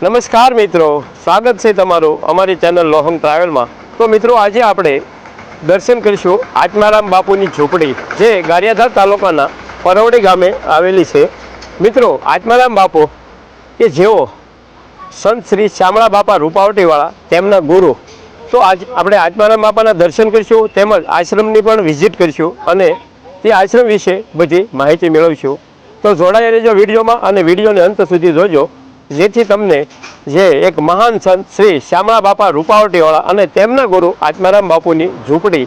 નમસ્કાર મિત્રો, સ્વાગત છે તમારું અમારી ચેનલ લોહંગ ટ્રાવેલમાં। તો મિત્રો આજે આપણે દર્શન કરીશું આત્મારામ બાપુની ઝૂંપડી, જે ગારિયાધાર તાલુકાના પરવડી ગામે આવેલી છે। મિત્રો આત્મારામ બાપુ કે જેઓ સંત શ્રી શામળા બાપા રૂપાવટીવાળા તેમના ગુરુ, તો આજ આપણે આત્મારામ બાપાના દર્શન કરીશું, તેમજ આશ્રમની પણ વિઝિટ કરીશું અને તે આશ્રમ વિશે બધી માહિતી મેળવીશું। તો જોડાઈ રહેજો વિડીયોમાં અને વિડીયોને અંત સુધી જોજો, જેથી તમને જે એક મહાન સંત શ્રી શામળા બાપા રૂપાવટીવાળા અને તેમના ગુરુ આત્મારામ બાપુની ઝૂંપડી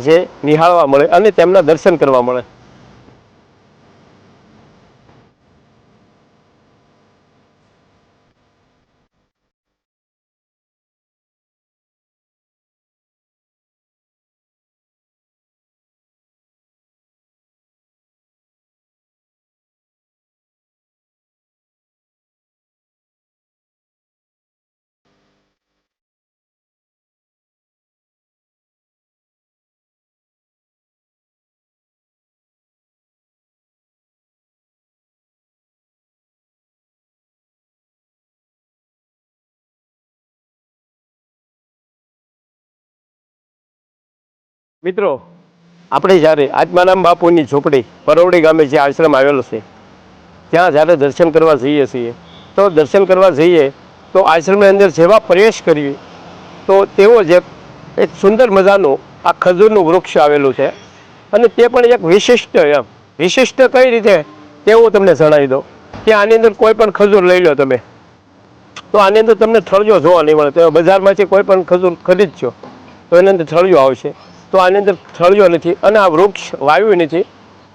જે નિહાળવા મળે અને તેમના દર્શન કરવા મળે। મિત્રો આપણે જ્યારે આત્મારામ બાપુની ઝૂંપડી પરવડી ગામે જે આશ્રમ આવેલો છે ત્યાં જ્યારે દર્શન કરવા જઈએ છીએ, તો દર્શન કરવા જઈએ તો આશ્રમની અંદર જેવા પ્રવેશ કરીએ તો તેવો જ એક સુંદર મજાનું આ ખજૂરનું વૃક્ષ આવેલું છે અને તે પણ એક વિશિષ્ટ કઈ રીતે તે હું તમને જણાવી દઉં કે આની અંદર કોઈ પણ ખજૂર લઈ લો તમે, તો આની અંદર તમને થળિયો જોવા નહીં મળે। તો બજારમાંથી કોઈ પણ ખજૂર ખરીદશો તો એની અંદર થળિયો આવશે, તો આની અંદર થળિયો નથી અને આ વૃક્ષ વાવ્યું નથી,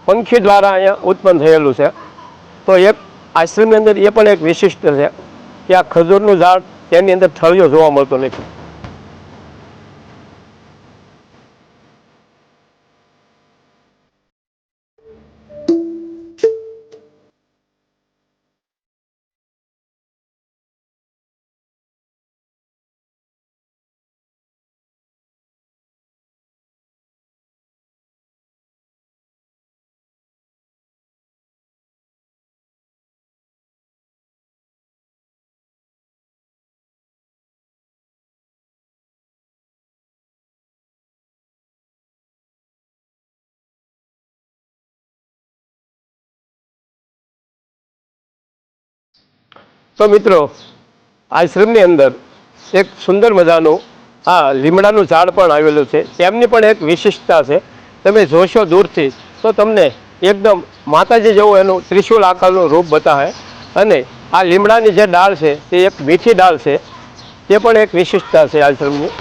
પંખી દ્વારા અહીંયા ઉત્પન્ન થયેલું છે। તો એક આશ્રમની અંદર એ પણ એક વિશિષ્ટ છે કે આ ખજૂરનું ઝાડ તેની અંદર થળિયો જોવા મળતો નથી। તો મિત્રો આશ્રમની અંદર એક સુંદર મજાનું આ લીમડાનું ઝાડ પણ આવેલું છે, તેમની પણ એક વિશિષ્ટતા છે। તમે જોશો દૂરથી તો તમને એકદમ માતાજી જેવું એનું ત્રિશુલ આકારનું રૂપ બતાવે અને આ લીમડાની જે ડાળ છે તે એક મીઠી ડાળ છે, તે પણ એક વિશિષ્ટતા છે આશ્રમની।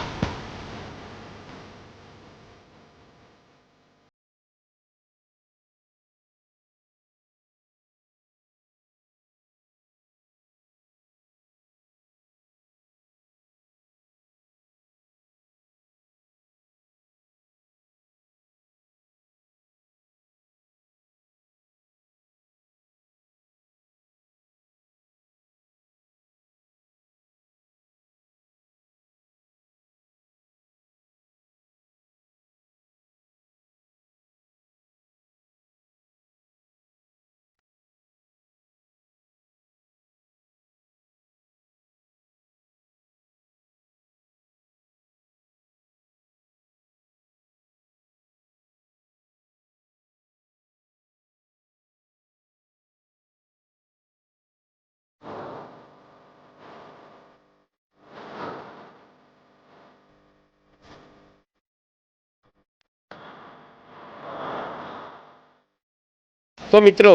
તો મિત્રો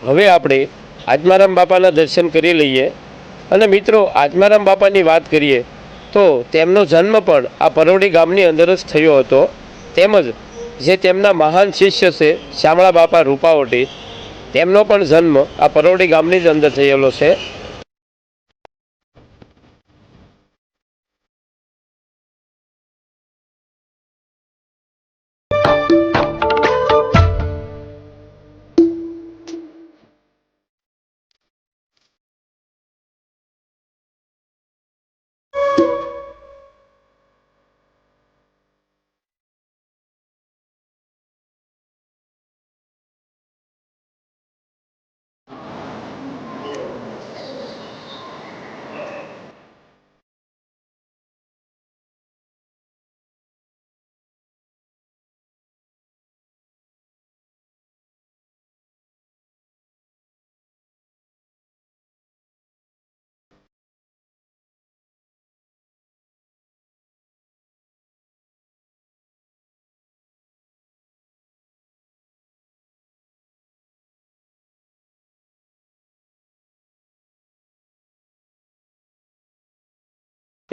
હવે આપણે આત્મારામ બાપાના દર્શન કરી લઈએ અને મિત્રો આત્મારામ બાપાની વાત કરીએ તો તેમનો જન્મ પણ આ પરવડી ગામની અંદર જ થયો હતો, તેમજ જે તેમના મહાન શિષ્ય છે શામળા બાપા રૂપાવટી, તેમનો પણ જન્મ આ પરવડી ગામની જ અંદર થયેલો છે।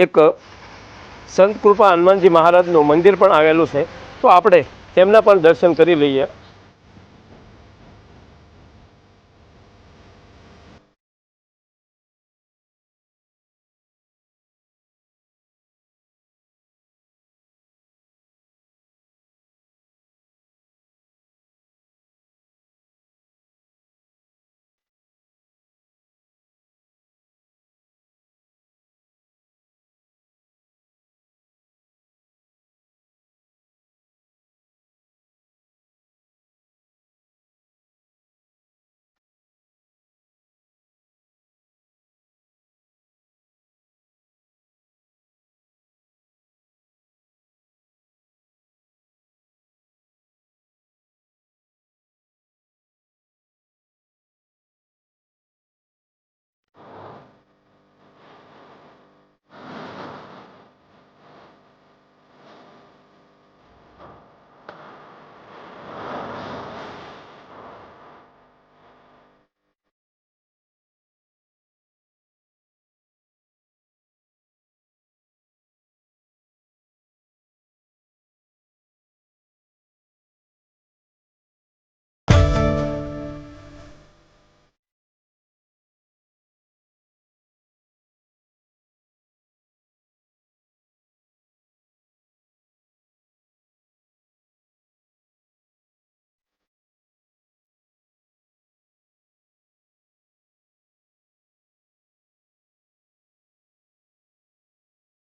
એક સંત કૃપા હનુમાનજી મહારાજનું મંદિર પણ આવેલું છે, તો આપણે તેમના પણ દર્શન કરી લઈએ.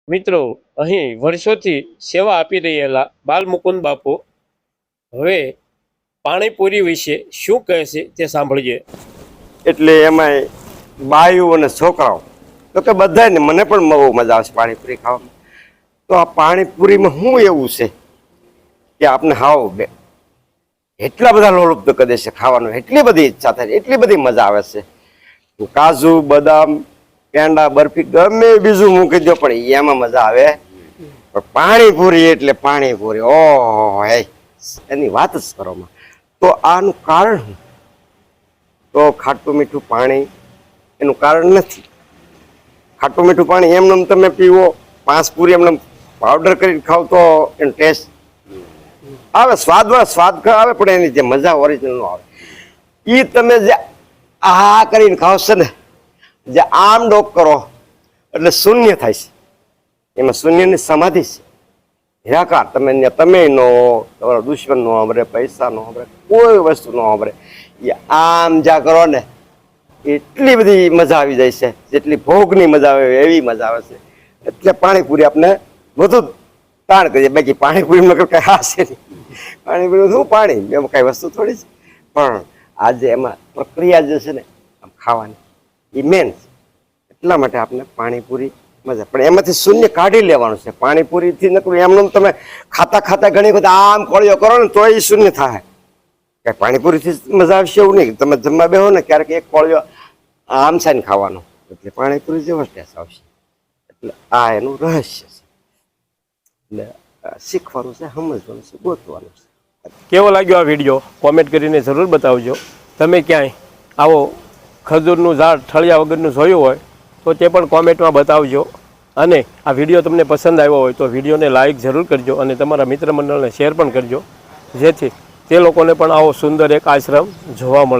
મિત્રો, અહીં વર્ષોથી સેવા આપી રહેલા બાલમુકુંદ બાપુ હવે પાણીપુરી વિશે શું કહે છે તે સાંભળીએ. એટલે એમાંય બાયું અને છોકરાઓ તો કે બધાને, મને પણ બહુ મજા આવશે પાણીપુરી ખાવામાં. તો આ પાણીપુરીમાં શું એવું છે કે આપણે હાવ એટલા બધા લોલુપ્ત કરે છે ખાવાનું, એટલી બધી ઈચ્છા થાય, એટલી બધી મજા આવે છે. કાજુ, બદામ, પેંડા, બરફી ગમે બીજું મૂકી દો પણ એમાં મજા આવે. પણ પાણીપુરી એટલે પાણીપુરી, ઓહો, એની વાત જ કરવામાં. તો આનું કારણ શું? તો ખાટું મીઠું પાણી એનું કારણ નથી. ખાટું મીઠું પાણી એમને તમે પીવો, 5 પૂરી એમને પાવડર કરીને ખાવ તો એનો ટેસ્ટ આવે, સ્વાદ આવે, પણ એની જે મજા ઓરિજિનલ નો આવે. એ તમે જે આ કરીને ખાવ છો ને, જે આમ ડોક કરો એટલે શૂન્ય થાય છે. એમાં શૂન્યની સમાધિ છે, નિરાકાર. તમે નો તમારો દુશ્મન નો સાંભળે, પૈસા નો સાંભળે, કોઈ વસ્તુ નો સાંભળે. એ આમ જ્યાં કરો ને એટલી બધી મજા આવી જાય છે, જેટલી ભોગની મજા આવે એવી મજા આવે છે. એટલે પાણીપુરી આપણે વધુ તાણ કરીએ. બાકી પાણીપુરીમાં કઈ હાશે નહીં. પાણીપુરી શું પાણી, એમાં કઈ વસ્તુ થોડી છે. પણ આજે એમાં પ્રક્રિયા જે છે ને આમ ખાવાની એ મેન છે. એટલા માટે આપણે પાણીપુરી મજા. પણ એમાંથી શૂન્ય કાઢી લેવાનું છે. પાણીપુરીથી નકરું એમનું તમે ખાતા ઘણી વખત આમ કોળિયો કરો ને તો એ શૂન્ય થાય. કે પાણીપુરીથી મજા આવશે એવું નહીં. તમે જમવા બેહો ને ક્યારેક એક કોળિયો આમ સાઈને ખાવાનો, એટલે પાણીપુરી જેવો ટેસ્ટ આવશે. એટલે આ એનું રહસ્ય છે. એટલે શીખવાનું છે, સમજવાનું છે, ગોતવાનું છે. કેવો લાગ્યો આ વિડીયો કોમેન્ટ કરીને જરૂર બતાવજો. તમે ક્યાંય આવો ખજૂરનું ઝાડ ઠળિયા વગરનું જોયું હોય તો તે પણ કોમેન્ટમાં બતાવજો. અને આ વિડીયો તમને પસંદ આવ્યો હોય તો વિડીયોને લાઇક જરૂર કરજો અને તમારા મિત્ર મંડળને શેર પણ કરજો, જેથી તે લોકોને પણ આવો સુંદર એક આશ્રમ જોવા મળે.